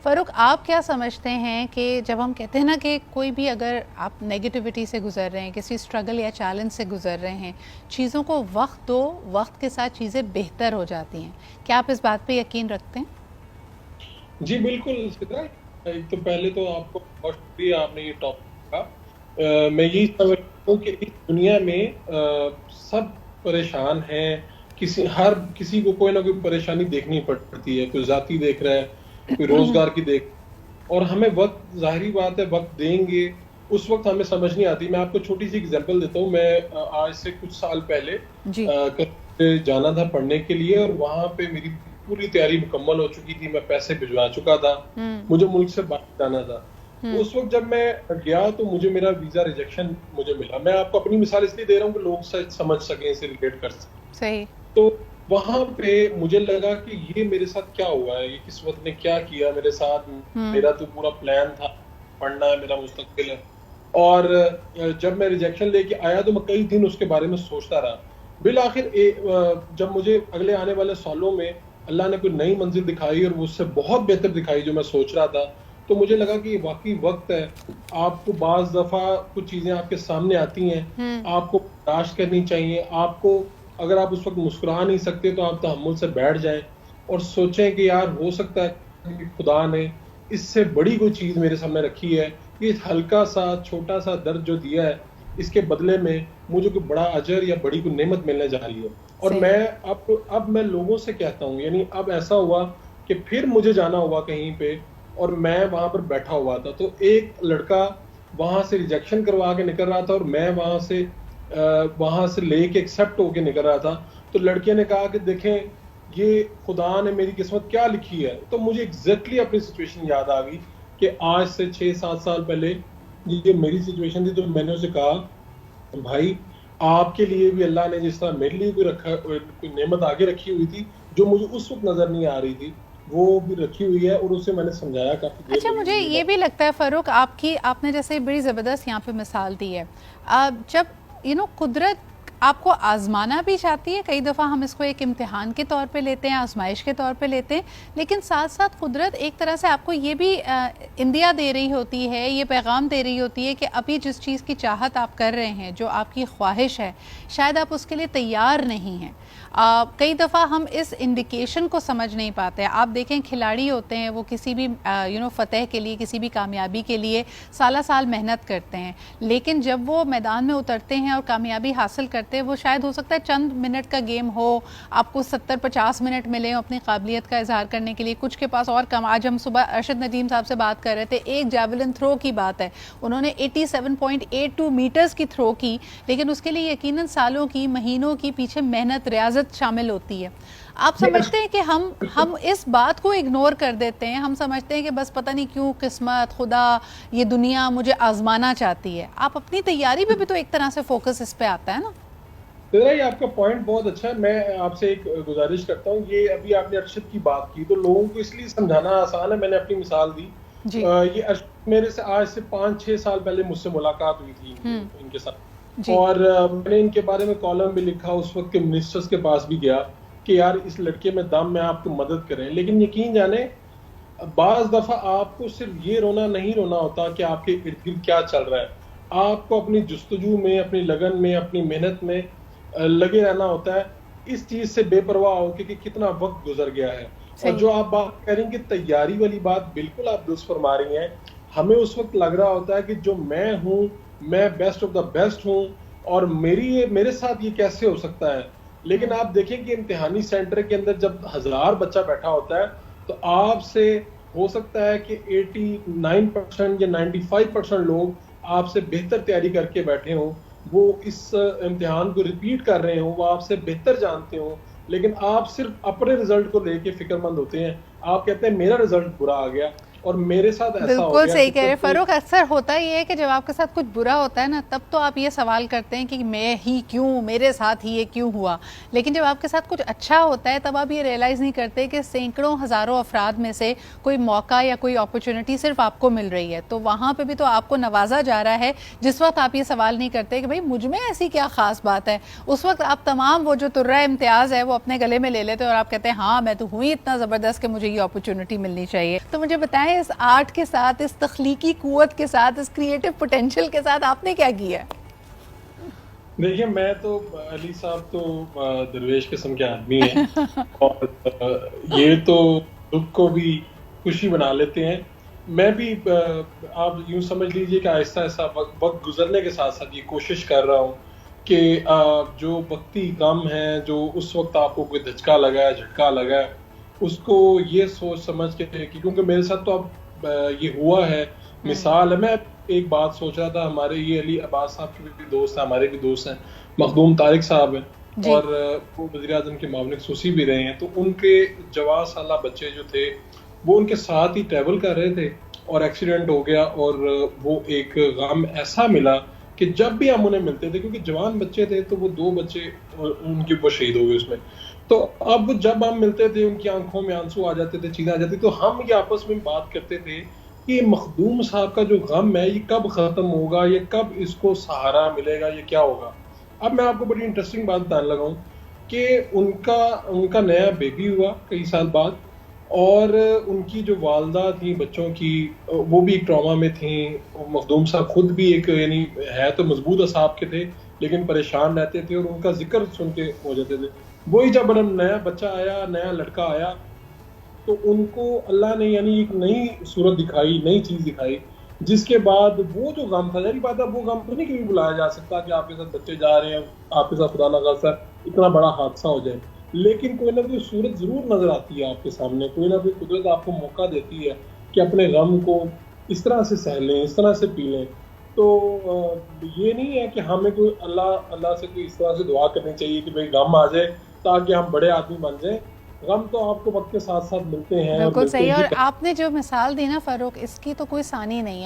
फ़ारूक, आप क्या समझते हैं कि जब हम कहते हैं ना कि कोई भी अगर आप नेगेटिविटी से गुज़र रहे हैं, किसी स्ट्रगल या चैलेंज से गुज़र रहे हैं, चीज़ों को वक्त दो, वक्त के साथ चीज़ें बेहतर हो जाती हैं। क्या आप इस बात पे यकीन रखते हैं? जी बिल्कुल सिद्रा। एक तो पहले तो आपको बहुत शुक्रिया, आपने ये टॉपिक का। मैं यही समझता हूँ कि इस दुनिया में सब परेशान हैं। हर किसी को कोई ना कोई परेशानी देखनी पड़ती है। कोई जाति देख रहा है, कोई रोजगार की देख। और हमें वक्त, जाहिर बात है, वक्त देंगे उस वक्त हमें समझ नहीं आती। मैं आपको छोटी सी एग्जांपल देता हूँ। मैं आज से कुछ साल पहले जी। कहीं जाना था पढ़ने के लिए, और वहां पे मेरी पूरी तैयारी मुकम्मल हो चुकी थी। मैं पैसे भिजवा चुका था, मुझे मुल्क से बाहर जाना था। उस वक्त जब मैं गया तो मुझे मेरा वीजा रिजेक्शन मुझे मिला। मैं आपको अपनी मिसाल इसलिए दे रहा हूँ कि लोग समझ सकें, इसे रिलेट कर सकें। सही। तो वहां पे मुझे लगा कि ये मेरे साथ क्या हुआ है, ये किस्मत ने क्या किया मेरे साथ। मेरा तो पूरा प्लान था, पढ़ना है, मेरा मुस्तकबिल है। और जब मैं रिजेक्शन लेके आया तो मैं कई दिन उसके बारे में सोचता रहा। बिल आखिर जब मुझे अगले आने वाले सालों में अल्लाह ने कोई नई मंजिल दिखाई, और वो उससे बहुत बेहतर दिखाई जो मैं सोच रहा था, तो मुझे लगा कि वाकई वक्त है। आपको बाज दफा कुछ चीजें आपके सामने आती हैं, आपको बर्दाश्त करनी चाहिए। आपको, अगर आप उस वक्त मुस्कुरा नहीं सकते तो आप तहम्मुल से बैठ जाएं और सोचें कि यार हो सकता है कि खुदा ने इससे बड़ी कोई चीज मेरे सामने रखी है। ये हल्का सा छोटा सा दर्द जो दिया है, इसके बदले में मुझे कोई बड़ा अजर या बड़ी कोई नेमत मिलने जा रही है। और सही। मैं अब मैं लोगों से कहता हूँ, यानी अब ऐसा हुआ कि फिर मुझे जाना हुआ कहीं पे, और मैं वहां पर बैठा हुआ था। तो एक लड़का वहां से रिजेक्शन करवा के निकल रहा था, और मैं वहां से लेके एक्सेप्ट होके निकल रहा था। तो लड़के ने कहा कि देखें, ये खुदा ने मेरी किस्मत क्या लिखी है। तो मुझे एग्जैक्टली अपनी सिचुएशन याद आ गई कि आज से 6-7 साल पहले ये मेरी सिचुएशन थी। तो मैंने उसे कहा, भाई आपके लिए भी अल्लाह ने जिस तरह मेरे लिए कोई नेमत आगे रखी हुई थी, जो मुझे उस वक्त नजर नहीं आ रही थी, वो भी रखी हुई है। और उसे मैंने समझाया, काफी देर अच्छा, लगी मुझे मुझे ये बात। भी लगता है फ़ारूक, आपने जैसे बड़ी ज़बरदस्त यहाँ पे मिसाल दी है। जब कुदरत आपको आज़माना भी चाहती है, कई दफ़ा हम इसको एक इम्तिहान के तौर पे लेते हैं, आजमाइश के तौर पे लेते हैं, लेकिन साथ साथ कुदरत एक तरह से आपको ये भी इंदिया दे रही होती है, ये पैगाम दे रही होती है कि अभी जिस चीज़ की चाहत आप कर रहे हैं, जो आपकी ख्वाहिश है, शायद आप उसके लिए तैयार नहीं हैं। कई दफ़ा हम इस इंडिकेशन को समझ नहीं पाते हैं। आप देखें, खिलाड़ी होते हैं, वो किसी भी फ़तेह के लिए, किसी भी कामयाबी के लिए साला साल मेहनत करते हैं, लेकिन जब वो मैदान में उतरते हैं और कामयाबी हासिल करते हैं, वो शायद हो सकता है चंद मिनट का गेम हो, आपको 70-50 मिनट मिले अपनी काबिलियत का इजहार करने के लिए, कुछ के पास और कम। आज हम सुबह अरशद नदीम साहब से बात कर रहे थे, एक जैवलिन थ्रो की बात है, उन्होंने 87.82 मीटर्स की थ्रो की, लेकिन उसके लिए यकीनन सालों की, महीनों की पीछे मेहनत, रियाजत शामिल होती है। आप समझते हैं कि हम इस बात को इग्नोर कर देते हैं, हम समझते हैं कि बस पता नहीं क्यों किस्मत, खुदा, ये दुनिया मुझे आजमाना चाहती है। आप अपनी तैयारी पे भी तो एक तरह से फोकस इस पे आता है ना। तेरा ये आपका पॉइंट बहुत अच्छा है। मैं आपसे एक गुजारिश करता हूँ। ये अभी आपने अरशद की बात की, तो लोगों को इसलिए समझाना आसान है, मैंने अपनी मिसाल दी। जी। ये अरशद मेरे से आज से 5-6 साल पहले मुझसे मुलाकात हुई थी इनके साथ। जी। और मैंने इनके बारे में कॉलम भी लिखा, उस वक्त के मिनिस्टर्स के पास भी गया कि यार इस लड़के में दम है, आपको मदद करें। लेकिन यकीन जाने, बाज दफा आपको सिर्फ ये रोना नहीं रोना होता कि आपके इर्द गिर्द क्या चल रहा है। आपको अपनी जुस्तजू में, अपनी लगन में, अपनी मेहनत में लगे रहना होता है, इस चीज से बेपरवाह हो कि कितना वक्त गुजर गया है। और सही। जो आप बात कह रही हैं कि तैयारी वाली बात, बिल्कुल आप दुरुस्त फरमा रही हैं। हमें उस वक्त लग रहा होता है कि जो मैं हूं, मैं बेस्ट ऑफ द बेस्ट हूं, और मेरे साथ ये कैसे हो सकता है। लेकिन आप देखें कि इम्तिहानी सेंटर के अंदर जब 1000 बच्चा बैठा होता है, तो आपसे हो सकता है कि 89% या 95% लोग आपसे बेहतर तैयारी करके बैठे हों, वो इस इम्तिहान को रिपीट कर रहे हो, वो आपसे बेहतर जानते हो, लेकिन आप सिर्फ अपने रिजल्ट को लेके फिक्रमंद होते हैं। आप कहते हैं मेरा रिजल्ट बुरा आ गया, और मेरे साथ ऐसा हो बिल्कुल गया सही कि कह रहे जब फ़ारूक। अक्सर होता ये है कि जब आपके साथ कुछ बुरा होता है ना, तब तो आप ये सवाल करते हैं कि मैं ही क्यों, मेरे साथ ही ये क्यों हुआ। लेकिन जब आपके साथ कुछ अच्छा होता है, तब आप ये रियलाइज़ नहीं करते कि सैकड़ों हज़ारों अफराद में से कोई मौका या कोई अपॉर्चुनिटी सिर्फ आपको मिल रही है। तो वहाँ पर भी तो आपको नवाजा जा रहा है, जिस वक्त आप ये सवाल नहीं करते कि भाई मुझ में ऐसी क्या ख़ास बात है। उस वक्त आप तमाम वो जो तुर्रा इम्तियाज़ है वो अपने गले में ले लेते हैं, और आप कहते हैं हाँ मैं तो हुई इतना ज़बरदस्त कि मुझे ये अपॉर्चुनिटी मिलनी चाहिए। तो मुझे बताएं, बताएं, इस आर्ट के साथ, इस तख्लीकी कुव्वत के साथ, इस क्रिएटिव पोटेंशियल के साथ आपने क्या किया है? देखिए, मैं तो अली साहब तो दरवेश किस्म के आदमी हैं और ये तो दुख को भी खुशी बना लेते हैं। मैं भी आप यूं समझ लीजिए कि आहिस्ता आहिस्ता वक्त गुजरने के साथ साथ ये कोशिश कर रहा हूँ कि जो वक्ती गम है, जो उस वक्त आपको कोई धचका लगा है, झटका लगा है, उसको ये सोच समझ के कि क्योंकि मेरे साथ तो अब ये हुआ है, मिसाल है। मैं एक बात सोच रहा था, हमारे ये अली अब्बास साहब के भी दोस्त हैं, हमारे भी दोस्त हैं, मखदूम तारिक साहब हैं जी। और वो वज़ीर आज़म के मामले खसूसी भी रहे हैं। तो उनके जवान साला बच्चे जो थे वो उनके साथ ही ट्रैवल कर रहे थे और एक्सीडेंट हो गया और वो एक गम ऐसा मिला कि जब भी हम उन्हें मिलते थे, क्योंकि जवान बच्चे थे, तो वो 2 बच्चे उनके वो शहीद हो गए उसमें। तो अब जब हम मिलते थे, उनकी आंखों में आंसू आ जाते थे, चीज़ें आ जाती, तो हम ये आपस में बात करते थे कि मखदूम साहब का जो गम है ये कब खत्म होगा, ये कब इसको सहारा मिलेगा, ये क्या होगा। अब मैं आपको बड़ी इंटरेस्टिंग बात बताने लगा हूँ कि उनका उनका नया बेबी हुआ कई साल बाद और उनकी जो वालदा थी बच्चों की, वो भी ट्रॉमा में थी। मखदूम साहब खुद भी एक यानी है तो मजबूत असाब के थे, लेकिन परेशान रहते थे और उनका जिक्र सुन के हो जाते थे। वही जब नया बच्चा आया, नया लड़का आया, तो उनको अल्लाह ने यानी एक नई सूरत दिखाई, नई चीज दिखाई, जिसके बाद वो जो गम था, जारी बात है वो गम तो नहीं कभी बुलाया जा सकता कि आपके साथ बच्चे जा रहे हैं, आपके साथ खुदा ना खास्ता इतना बड़ा हादसा हो जाए, लेकिन कोई ना कोई सूरत जरूर नजर आती है आपके सामने, कोई ना कोई कुदरत आपको मौका देती है कि अपने गम को इस तरह से सह लें, इस तरह से पी लें। तो ये नहीं है कि हमें कोई अल्लाह से कोई इस तरह से दुआ करनी चाहिए कि भाई गम आ जाए ताकि हम बड़े आदमी बन जाएं। गम तो आपको वक्त के साथ साथ मिलते हैं और बिल्कुल मिलते सही। ही और आपने जो मिसाल दी ना फ़ारूक, इसकी तो कोई सानी नहीं है।